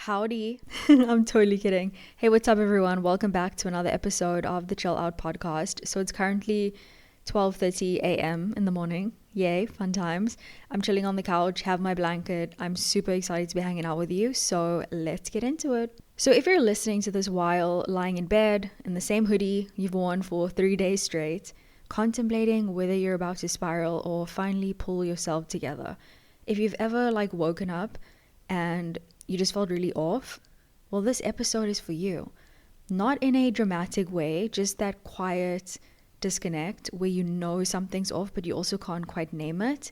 Howdy. I'm totally kidding. Hey, what's up, everyone? Welcome back to another episode of the Chill Out podcast. So it's currently 12:30 a.m. in the morning. Yay, fun times. I'm chilling on the couch, have my blanket. I'm super excited to be hanging out with you. So let's get into it. So if you're listening to this while lying in bed in the same hoodie you've worn for 3 days straight, contemplating whether you're about to spiral or finally pull yourself together, if you've ever woken up and you just felt really off, well, this episode is for you. Not in a dramatic way, just that quiet disconnect where you know something's off, but you also can't quite name it.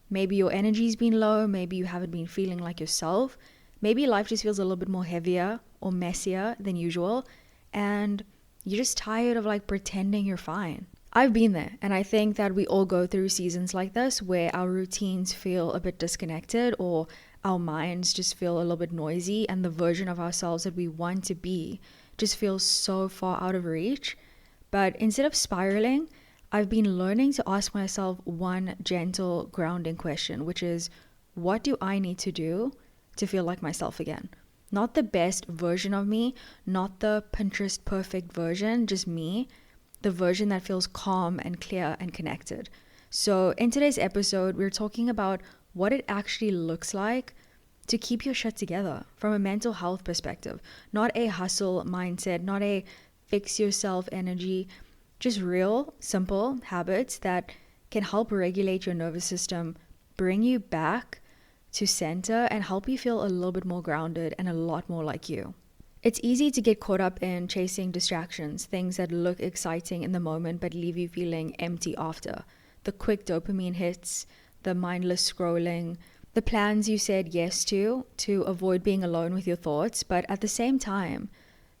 Maybe your energy's been low, maybe you haven't been feeling like yourself, maybe life just feels a little bit more heavier or messier than usual, and you're just tired of pretending you're fine. I've been there, and I think that we all go through seasons like this where our routines feel a bit disconnected or our minds just feel a little bit noisy, and the version of ourselves that we want to be just feels so far out of reach. But instead of spiraling, I've been learning to ask myself one gentle grounding question, which is, what do I need to do to feel like myself again? Not the best version of me, not the Pinterest perfect version, just me, the version that feels calm and clear and connected. So in today's episode, we're talking about what it actually looks like to keep your shit together from a mental health perspective. Not a hustle mindset, not a fix yourself energy, just real, simple habits that can help regulate your nervous system, bring you back to center, and help you feel a little bit more grounded and a lot more like you. It's easy to get caught up in chasing distractions, things that look exciting in the moment but leave you feeling empty after. The quick dopamine hits, the mindless scrolling, the plans you said yes to avoid being alone with your thoughts. But at the same time,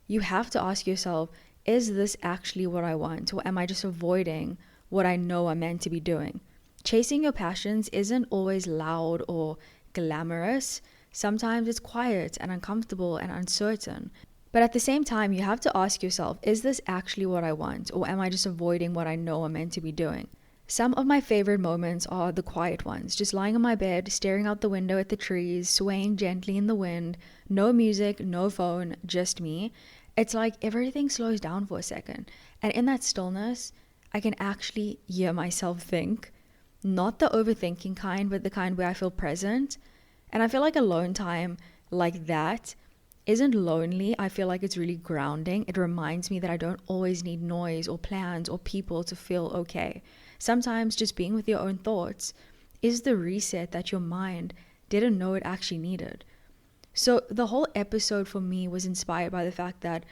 you have to ask yourself, is this actually what I want? Or am I just avoiding what I know I'm meant to be doing? Chasing your passions isn't always loud or glamorous. Sometimes it's quiet and uncomfortable and uncertain. But at the same time, you have to ask yourself, is this actually what I want? Or am I just avoiding what I know I'm meant to be doing? Some of my favorite moments are the quiet ones, just lying on my bed, staring out the window at the trees, swaying gently in the wind, no music, no phone, just me. It's like everything slows down for a second. And in that stillness, I can actually hear myself think. Not the overthinking kind, but the kind where I feel present. And I feel like alone time like that isn't lonely. I feel like it's really grounding. It reminds me that I don't always need noise or plans or people to feel okay. Sometimes just being with your own thoughts is the reset that your mind didn't know it actually needed. So the whole episode for me was inspired by the fact that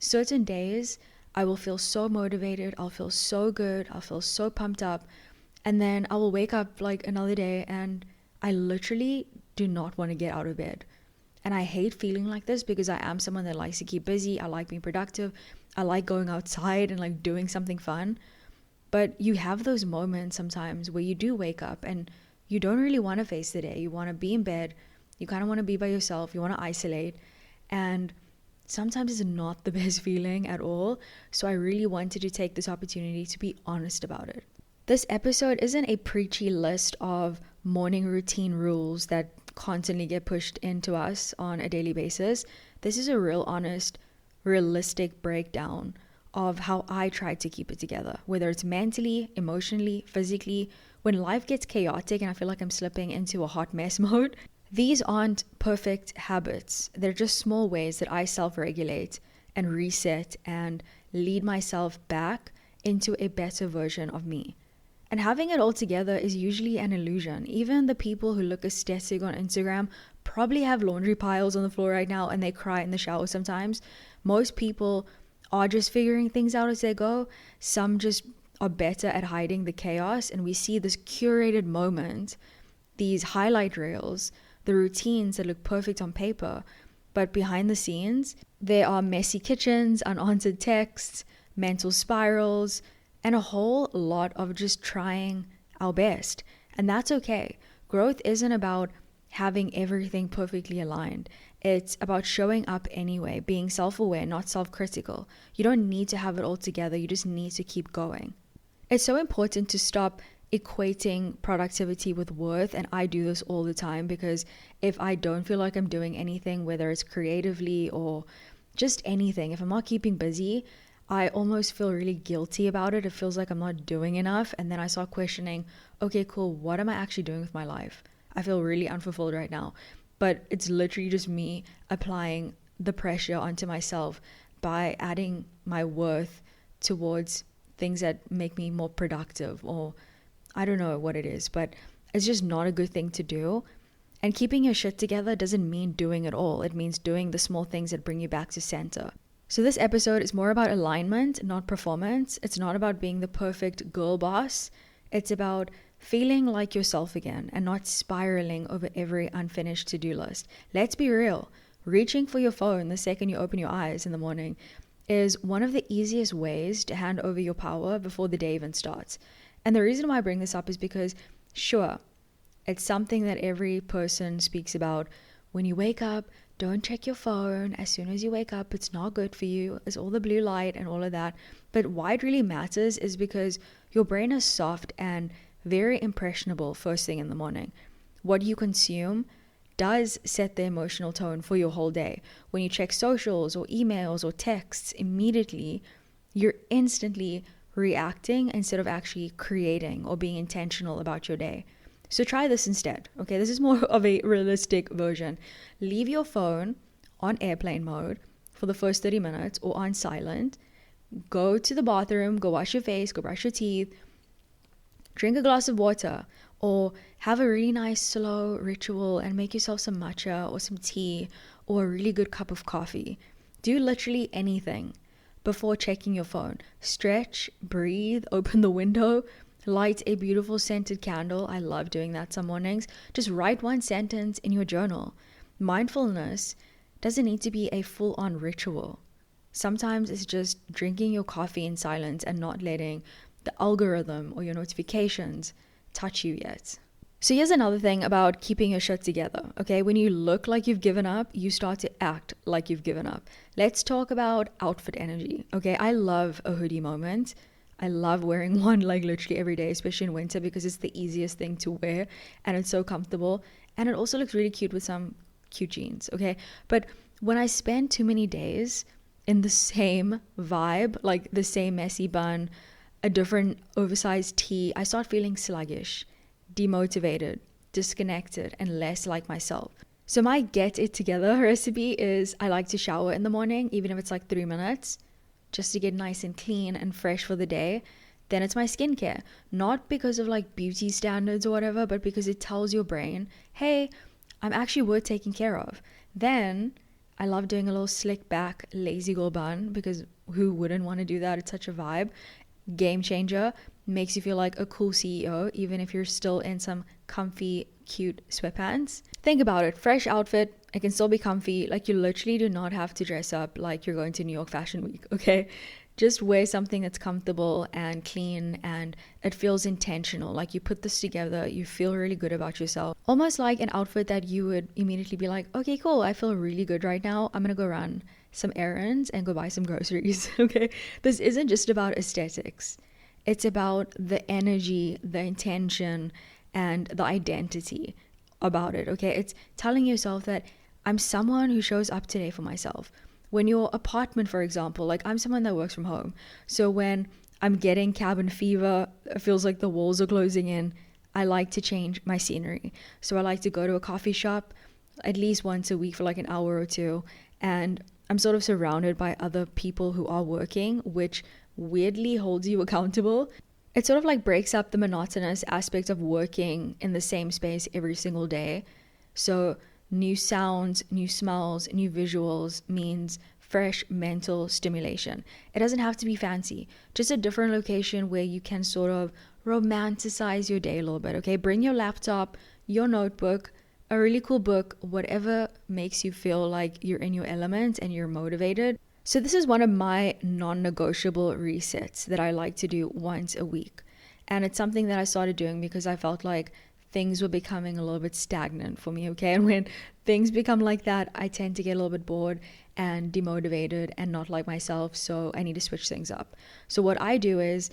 certain days I will feel so motivated, I'll feel so good, I'll feel so pumped up, and then I will wake up another day and I literally do not want to get out of bed. And I hate feeling like this because I am someone that likes to keep busy. I like being productive. I like going outside and doing something fun. But you have those moments sometimes where you do wake up and you don't really want to face the day. You want to be in bed. You kind of want to be by yourself. You want to isolate. And sometimes it's not the best feeling at all. So I really wanted to take this opportunity to be honest about it. This episode isn't a preachy list of morning routine rules that constantly get pushed into us on a daily basis. This is a real honest, realistic breakdown of how I try to keep it together, whether it's mentally, emotionally, physically. When life gets chaotic and I feel like I'm slipping into a hot mess mode, these aren't perfect habits. They're just small ways that I self-regulate and reset and lead myself back into a better version of me. And having it all together is usually an illusion. Even the people who look aesthetic on Instagram probably have laundry piles on the floor right now and they cry in the shower sometimes. Most people are just figuring things out as they go. Some just are better at hiding the chaos, and we see this curated moment, these highlight reels, the routines that look perfect on paper, but behind the scenes, there are messy kitchens, unanswered texts, mental spirals, and a whole lot of just trying our best. And that's okay. Growth isn't about having everything perfectly aligned. It's about showing up anyway, being self-aware, not self-critical. You don't need to have it all together. You just need to keep going. It's so important to stop equating productivity with worth. And I do this all the time because if I don't feel like I'm doing anything, whether it's creatively or just anything, if I'm not keeping busy, I almost feel really guilty about it. It feels like I'm not doing enough. And then I start questioning, okay, cool, what am I actually doing with my life? I feel really unfulfilled right now. But it's literally just me applying the pressure onto myself by adding my worth towards things that make me more productive, or I don't know what it is, but it's just not a good thing to do. And keeping your shit together doesn't mean doing it all. It means doing the small things that bring you back to center. So this episode is more about alignment, not performance. It's not about being the perfect girl boss. It's about feeling like yourself again and not spiraling over every unfinished to-do list. Let's be real. Reaching for your phone the second you open your eyes in the morning is one of the easiest ways to hand over your power before the day even starts. And the reason why I bring this up is because, sure, it's something that every person speaks about. When you wake up, don't check your phone as soon as you wake up. It's not good for you. It's all the blue light and all of that. But why it really matters is because your brain is soft and very impressionable first thing in the morning. What you consume does set the emotional tone for your whole day. When you check socials or emails or texts immediately, you're instantly reacting instead of actually creating or being intentional about your day. So try this instead, okay? This is more of a realistic version. Leave your phone on airplane mode for the first 30 minutes or on silent. Go to the bathroom, go wash your face, go brush your teeth, drink a glass of water, or have a really nice slow ritual and make yourself some matcha or some tea or a really good cup of coffee. Do literally anything before checking your phone. Stretch, breathe, open the window, light a beautiful scented candle. I love doing that some mornings. Just write one sentence in your journal. Mindfulness doesn't need to be a full-on ritual. Sometimes it's just drinking your coffee in silence and not letting the algorithm or your notifications touch you yet. So here's another thing about keeping your shit together, okay? When you look like you've given up, you start to act like you've given up. Let's talk about outfit energy, okay? I love a hoodie moment. I love wearing one like literally every day, especially in winter, because it's the easiest thing to wear and it's so comfortable. And it also looks really cute with some cute jeans, okay? But when I spend too many days in the same vibe, like the same messy bun, a different oversized tee, I start feeling sluggish, demotivated, disconnected, and less like myself. So my get it together recipe is I like to shower in the morning, even if it's like 3 minutes, just to get nice and clean and fresh for the day. Then it's my skincare, not because of like beauty standards or whatever, but because it tells your brain, hey, I'm actually worth taking care of. Then I love doing a little slick back lazy girl bun, because who wouldn't want to do that? It's such a vibe. Game changer, makes you feel like a cool CEO even if you're still in some comfy cute sweatpants. Think about it, fresh outfit, it can still be comfy. Like, you literally do not have to dress up like you're going to New York Fashion Week, okay? Just wear something that's comfortable and clean and it feels intentional. Like, you put this together, you feel really good about yourself, almost like an outfit that you would immediately be like, okay, cool, I feel really good right now, I'm gonna go run some errands and go buy some groceries. Okay, this isn't just about aesthetics, it's about the energy, the intention, and the identity about it. Okay, it's telling yourself that I'm someone who shows up today for myself. When your apartment, for example, like I'm someone that works from home, so when I'm getting cabin fever, it feels like the walls are closing in, I like to change my scenery. So I like to go to a coffee shop at least once a week for like an hour or two, and I'm sort of surrounded by other people who are working, which weirdly holds you accountable. It sort of like breaks up the monotonous aspect of working in the same space every single day. So new sounds, new smells, new visuals means fresh mental stimulation. It doesn't have to be fancy, just a different location where you can sort of romanticize your day a little bit, okay? Bring your laptop, your notebook, a really cool book, whatever makes you feel like you're in your element and you're motivated. So this is one of my non-negotiable resets that I like to do once a week. And it's something that I started doing because I felt like things were becoming a little bit stagnant for me, okay? And when things become like that, I tend to get a little bit bored and demotivated and not like myself, so I need to switch things up. So what I'll do is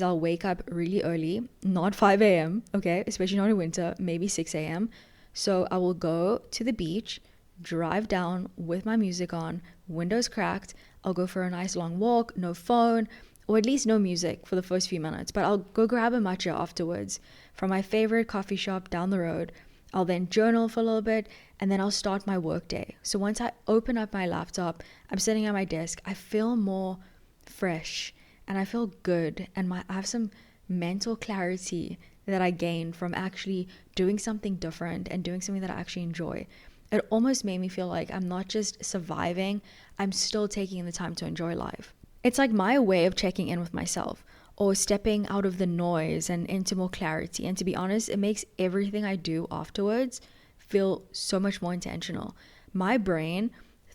I'll wake up really early, not 5 a.m., okay? Especially not in winter, maybe 6 a.m. So I will go to the beach, drive down with my music on, windows cracked. I'll go for a nice long walk, no phone, or at least no music for the first few minutes. But I'll go grab a matcha afterwards from my favorite coffee shop down the road. I'll then journal for a little bit, and then I'll start my work day. So once I open up my laptop, I'm sitting at my desk, I feel more fresh and I feel good, and I have some mental clarity that I gain from actually doing something different and doing something that I actually enjoy. It almost made me feel like I'm not just surviving, I'm still taking the time to enjoy life. It's like my way of checking in with myself, or stepping out of the noise and into more clarity. And to be honest, it makes everything I do afterwards feel so much more intentional. My brain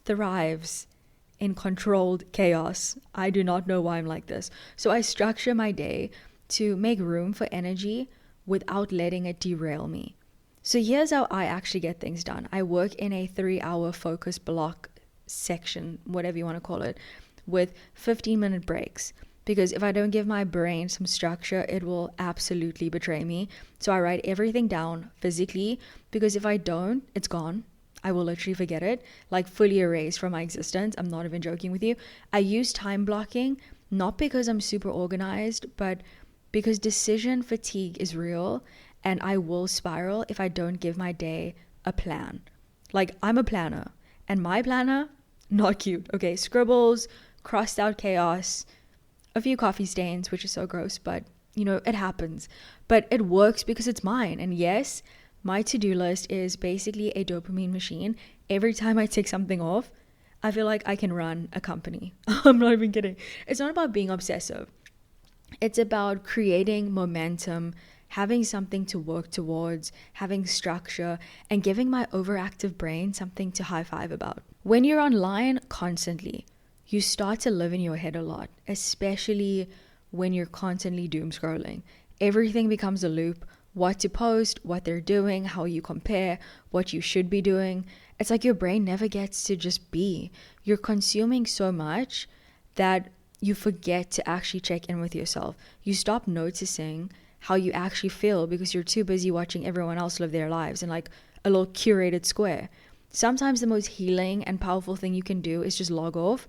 thrives in controlled chaos. I do not know why I'm like this. So I structure my day to make room for energy without letting it derail me. So here's how I actually get things done. I work in a 3-hour focus block section, whatever you want to call it, with 15-minute breaks. Because if I don't give my brain some structure, it will absolutely betray me. So I write everything down physically, because if I don't, it's gone. I will literally forget it, like fully erased from my existence. I'm not even joking with you. I use time blocking, not because I'm super organized, but because decision fatigue is real, and I will spiral if I don't give my day a plan. Like, I'm a planner, and my planner, not cute. Okay, scribbles, crossed out chaos, a few coffee stains, which is so gross, but it happens. But it works because it's mine. And yes, my to-do list is basically a dopamine machine. Every time I tick something off, I feel like I can run a company. I'm not even kidding. It's not about being obsessive. It's about creating momentum, having something to work towards, having structure, and giving my overactive brain something to high five about. When you're online constantly, you start to live in your head a lot, especially when you're constantly doom scrolling. Everything becomes a loop. What to post, what they're doing, how you compare, what you should be doing. It's like your brain never gets to just be. You're consuming so much that you forget to actually check in with yourself. You stop noticing how you actually feel because you're too busy watching everyone else live their lives in like a little curated square. Sometimes the most healing and powerful thing you can do is just log off,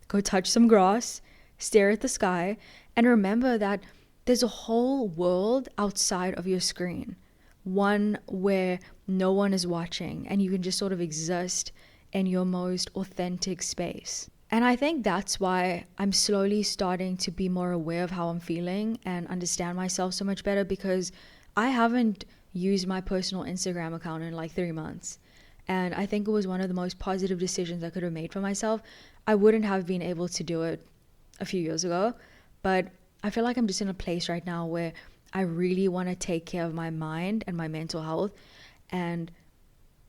go touch some grass, stare at the sky, and remember that there's a whole world outside of your screen. One where no one is watching and you can just sort of exist in your most authentic space. And I think that's why I'm slowly starting to be more aware of how I'm feeling and understand myself so much better, because I haven't used my personal Instagram account in like 3 months. And I think it was one of the most positive decisions I could have made for myself. I wouldn't have been able to do it a few years ago, but I feel like I'm just in a place right now where I really want to take care of my mind and my mental health and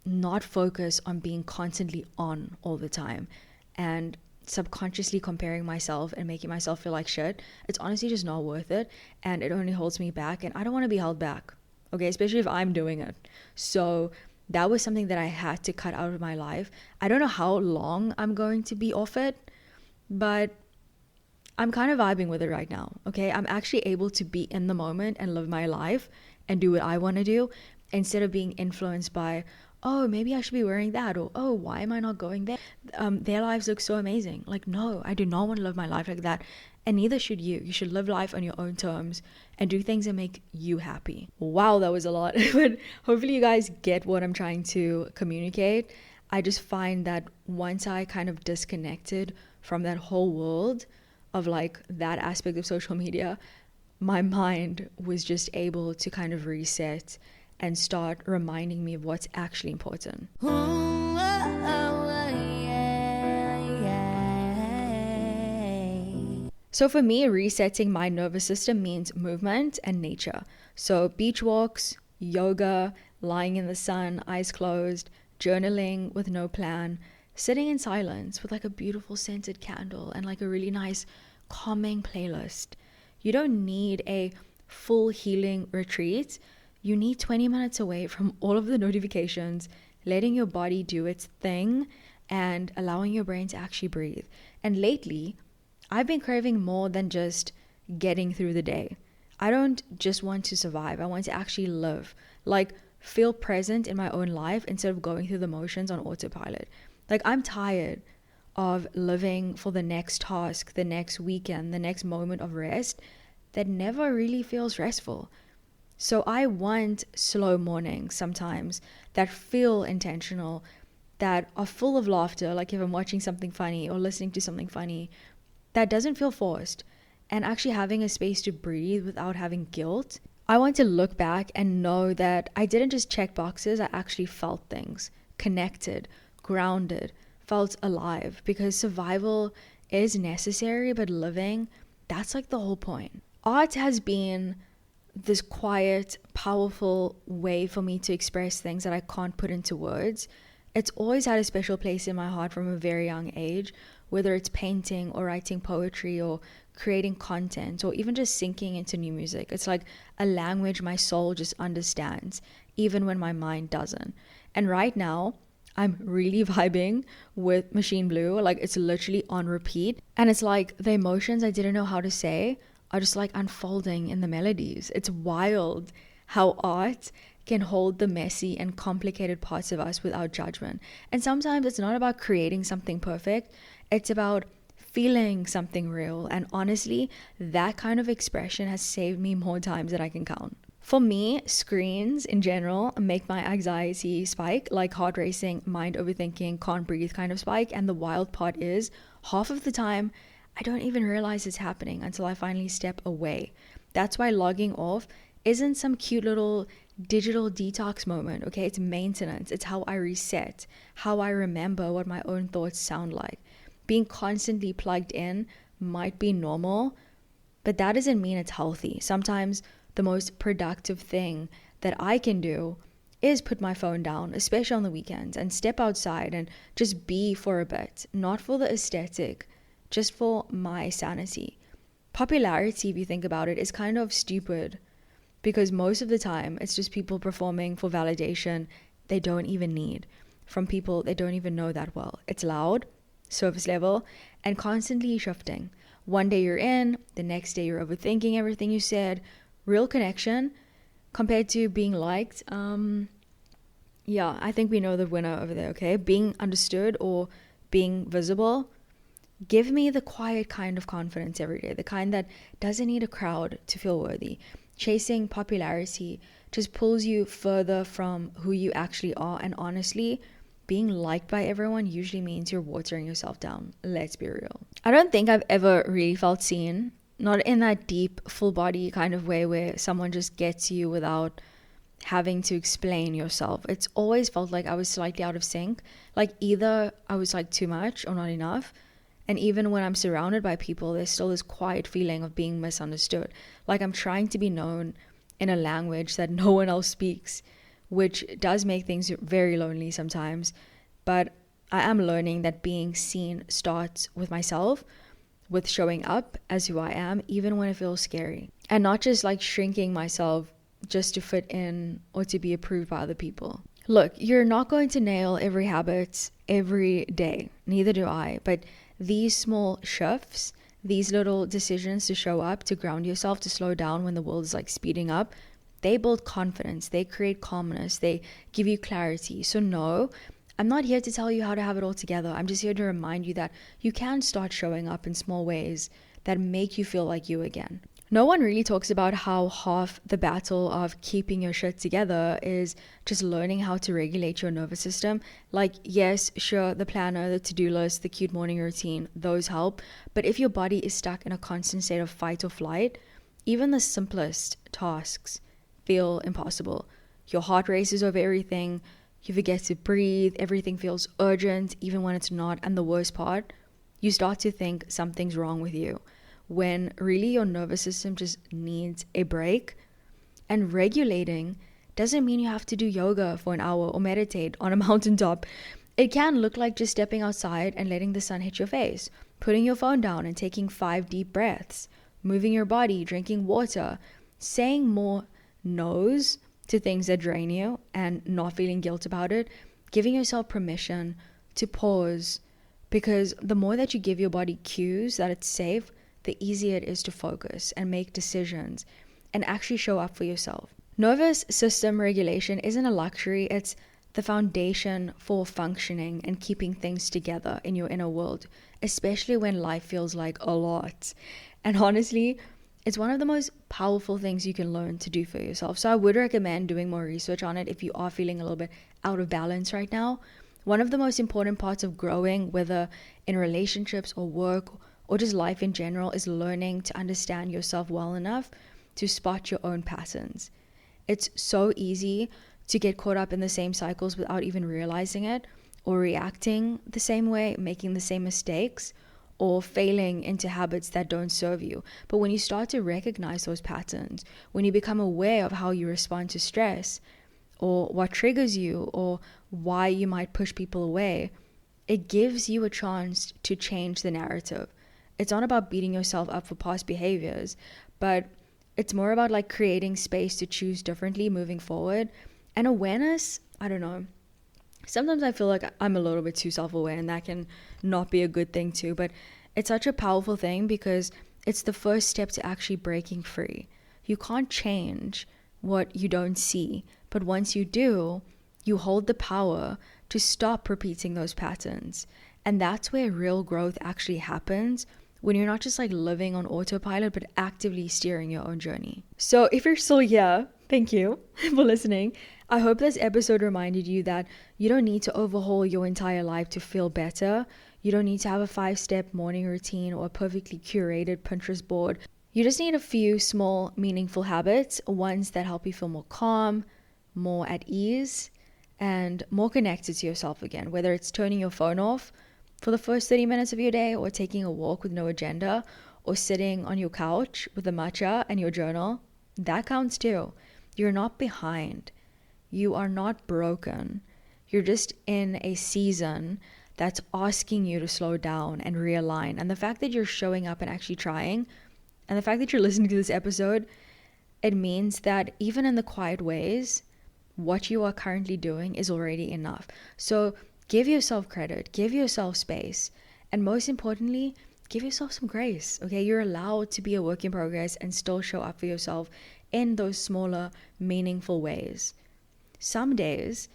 not focus on being constantly on all the time and subconsciously comparing myself and making myself feel like shit. It's honestly just not worth it, and it only holds me back, and I don't want to be held back, okay, especially if I'm doing it. So that was something that I had to cut out of my life. I don't know how long I'm going to be off it, but I'm kind of vibing with it right now, okay? I'm actually able to be in the moment and live my life and do what I want to do instead of being influenced by, oh, maybe I should be wearing that, or oh, why am I not going there? Their lives look so amazing. Like, no, I do not want to live my life like that, and neither should you. You should live life on your own terms and do things that make you happy. Wow, that was a lot, but hopefully you guys get what I'm trying to communicate. I just find that once I kind of disconnected from that whole world of like that aspect of social media, my mind was just able to kind of reset and start reminding me of what's actually important. So for me, resetting my nervous system means movement and nature. So beach walks, yoga, lying in the sun, eyes closed, journaling with no plan, sitting in silence with like a beautiful scented candle and like a really nice calming playlist. You don't need a full healing retreat. You need 20 minutes away from all of the notifications, letting your body do its thing and allowing your brain to actually breathe. And lately, I've been craving more than just getting through the day. I don't just want to survive. I want to actually live. Like, feel present in my own life instead of going through the motions on autopilot. Like, I'm tired of living for the next task, the next weekend, the next moment of rest that never really feels restful. So I want slow mornings sometimes that feel intentional, that are full of laughter, like if I'm watching something funny or listening to something funny, that doesn't feel forced, and actually having a space to breathe without having guilt. I want to look back and know that I didn't just check boxes, I actually felt things, connected, grounded, felt alive, because survival is necessary, but living, that's like the whole point. Art has been this quiet, powerful way for me to express things that I can't put into words. It's always had a special place in my heart from a very young age, whether it's painting or writing poetry or creating content or even just sinking into new music. It's like a language my soul just understands, even when my mind doesn't. And right now, I'm really vibing with Machine Blue. Like, it's literally on repeat. And it's like the emotions I didn't know how to say are just like unfolding in the melodies. It's wild how art can hold the messy and complicated parts of us without judgment. And sometimes it's not about creating something perfect, it's about feeling something real. And honestly, that kind of expression has saved me more times than I can count. For me, screens in general make my anxiety spike, like heart racing, mind overthinking, can't breathe kind of spike. And the wild part is, half of the time, I don't even realize it's happening until I finally step away. That's why logging off isn't some cute little digital detox moment, okay? It's maintenance. It's how I reset, how I remember what my own thoughts sound like. Being constantly plugged in might be normal, but that doesn't mean it's healthy. Sometimes the most productive thing that I can do is put my phone down, especially on the weekends, and step outside and just be for a bit, not for the aesthetic, just for my sanity. Popularity, if you think about it, is kind of stupid because most of the time it's just people performing for validation they don't even need from people they don't even know that well. It's loud, surface level, and constantly shifting. One day you're in, the next day you're overthinking everything you said. Real connection compared to being liked, yeah, I think we know the winner over there, okay? Being understood or being visible. Give me the quiet kind of confidence every day, the kind that doesn't need a crowd to feel worthy. Chasing popularity just pulls you further from who you actually are. And honestly, being liked by everyone usually means you're watering yourself down. Let's be real. I don't think I've ever really felt seen, not in that deep, full body kind of way where someone just gets you without having to explain yourself. It's always felt like I was slightly out of sync. Like either I was like too much or not enough. And even when I'm surrounded by people, there's still this quiet feeling of being misunderstood. Like I'm trying to be known in a language that no one else speaks, which does make things very lonely sometimes. But I am learning that being seen starts with myself, with showing up as who I am, even when it feels scary. And not just like shrinking myself just to fit in or to be approved by other people. Look, you're not going to nail every habit every day. Neither do I. But these small shifts, these little decisions to show up, to ground yourself, to slow down when the world is like speeding up, they build confidence, they create calmness, they give you clarity. So no, I'm not here to tell you how to have it all together. I'm just here to remind you that you can start showing up in small ways that make you feel like you again. No one really talks about how half the battle of keeping your shit together is just learning how to regulate your nervous system. Like, yes, sure, the planner, the to-do list, the cute morning routine, those help. But if your body is stuck in a constant state of fight or flight, even the simplest tasks feel impossible. Your heart races over everything. You forget to breathe. Everything feels urgent, even when it's not. And the worst part, you start to think something's wrong with you, when really your nervous system just needs a break. And regulating doesn't mean you have to do yoga for an hour or meditate on a mountaintop. It can look like just stepping outside and letting the sun hit your face, putting your phone down and taking 5 deep breaths, moving your body, drinking water, saying more no's to things that drain you and not feeling guilt about it, giving yourself permission to pause, because the more that you give your body cues that it's safe, the easier it is to focus and make decisions and actually show up for yourself. Nervous system regulation isn't a luxury, it's the foundation for functioning and keeping things together in your inner world, especially when life feels like a lot. And honestly, it's one of the most powerful things you can learn to do for yourself. So I would recommend doing more research on it if you are feeling a little bit out of balance right now. One of the most important parts of growing, whether in relationships or work or just life in general, is learning to understand yourself well enough to spot your own patterns. It's so easy to get caught up in the same cycles without even realizing it, or reacting the same way, making the same mistakes, or failing into habits that don't serve you. But when you start to recognize those patterns, when you become aware of how you respond to stress, or what triggers you, or why you might push people away, it gives you a chance to change the narrative. It's not about beating yourself up for past behaviors, but it's more about like creating space to choose differently moving forward. And awareness, I don't know, sometimes I feel like I'm a little bit too self-aware, and that can not be a good thing too, but it's such a powerful thing because it's the first step to actually breaking free. You can't change what you don't see, but once you do, you hold the power to stop repeating those patterns. And that's where real growth actually happens, when you're not just like living on autopilot, but actively steering your own journey. So if you're still here, thank you for listening. I hope this episode reminded you that you don't need to overhaul your entire life to feel better. You don't need to have a 5-step morning routine or a perfectly curated Pinterest board. You just need a few small, meaningful habits, ones that help you feel more calm, more at ease, and more connected to yourself again. Whether it's turning your phone off for the first 30 minutes of your day, or taking a walk with no agenda, or sitting on your couch with a matcha and your journal, that counts too. You're not behind. You are not broken. You're just in a season that's asking you to slow down and realign. And the fact that you're showing up and actually trying, and the fact that you're listening to this episode, it means that even in the quiet ways, what you are currently doing is already enough. So give yourself credit, give yourself space, and most importantly, give yourself some grace. Okay, you're allowed to be a work in progress and still show up for yourself in those smaller, meaningful ways. Some days,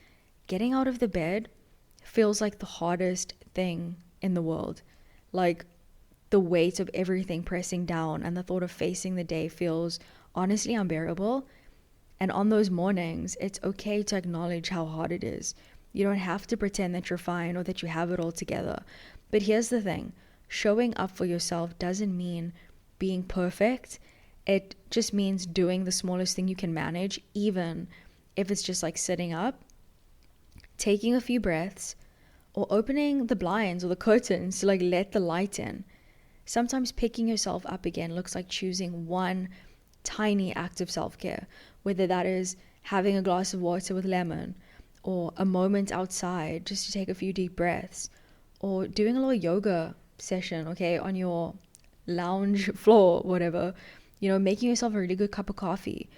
getting out of the bed feels like the hardest thing in the world. Like the weight of everything pressing down, and the thought of facing the day feels honestly unbearable. And on those mornings, it's okay to acknowledge how hard it is. You don't have to pretend that you're fine or that you have it all together. But here's the thing, showing up for yourself doesn't mean being perfect. It just means doing the smallest thing you can manage, even if it's just like sitting up, taking a few breaths, or opening the blinds or the curtains to like let the light in. Sometimes picking yourself up again looks like choosing one tiny act of self-care, whether that is having a glass of water with lemon, or a moment outside just to take a few deep breaths, or doing a little yoga session, okay, on your lounge floor, whatever, making yourself a really good cup of coffee,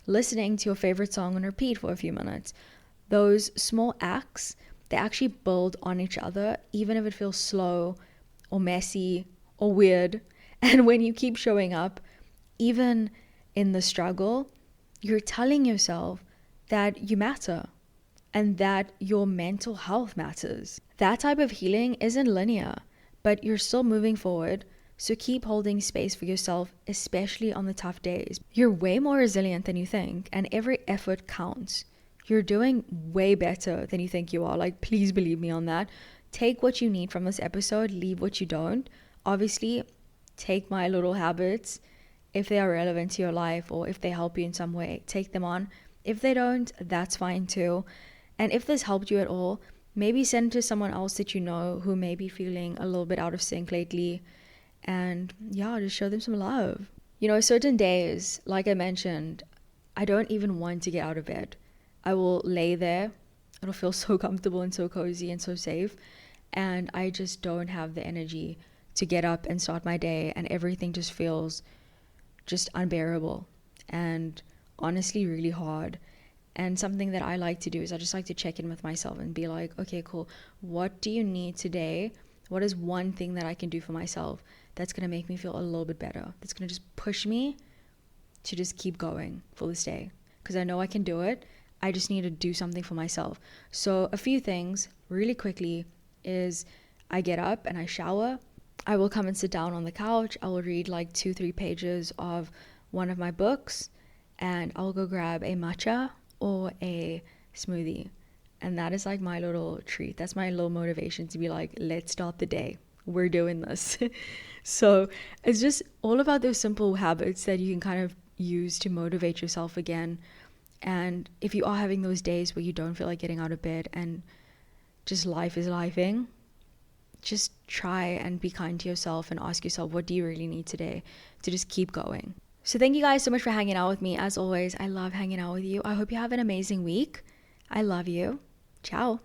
listening to your favorite song on repeat for a few minutes. Those small acts, they actually build on each other, even if it feels slow or messy or weird. And when you keep showing up, even in the struggle, you're telling yourself that you matter and that your mental health matters. That type of healing isn't linear, but you're still moving forward. So keep holding space for yourself, especially on the tough days. You're way more resilient than you think, and every effort counts. You're doing way better than you think you are. Like, please believe me on that. Take what you need from this episode, leave what you don't. Obviously, take my little habits if they are relevant to your life, or if they help you in some way, take them on. If they don't, that's fine too. And if this helped you at all, maybe send it to someone else that you know who may be feeling a little bit out of sync lately. And yeah, just show them some love. Certain days, like I mentioned, I don't even want to get out of bed. I will lay there. It'll feel so comfortable and so cozy and so safe. And I just don't have the energy to get up and start my day. And everything just feels just unbearable and honestly really hard. And something that I like to do is I just like to check in with myself and be like, okay, cool. What do you need today? What is one thing that I can do for myself that's going to make me feel a little bit better? That's going to just push me to just keep going for this day. Because I know I can do it. I just need to do something for myself. So a few things really quickly is I get up and I shower. I will come and sit down on the couch. I will read like 2-3 pages of one of my books, and I'll go grab a matcha or a smoothie. And that is like my little treat. That's my little motivation to be like, let's start the day. We're doing this. So it's just all about those simple habits that you can kind of use to motivate yourself again. And if you are having those days where you don't feel like getting out of bed and just life is lifing, just try and be kind to yourself and ask yourself, what do you really need today to just keep going? So thank you guys so much for hanging out with me. As always, I love hanging out with you. I hope you have an amazing week. I love you. Ciao.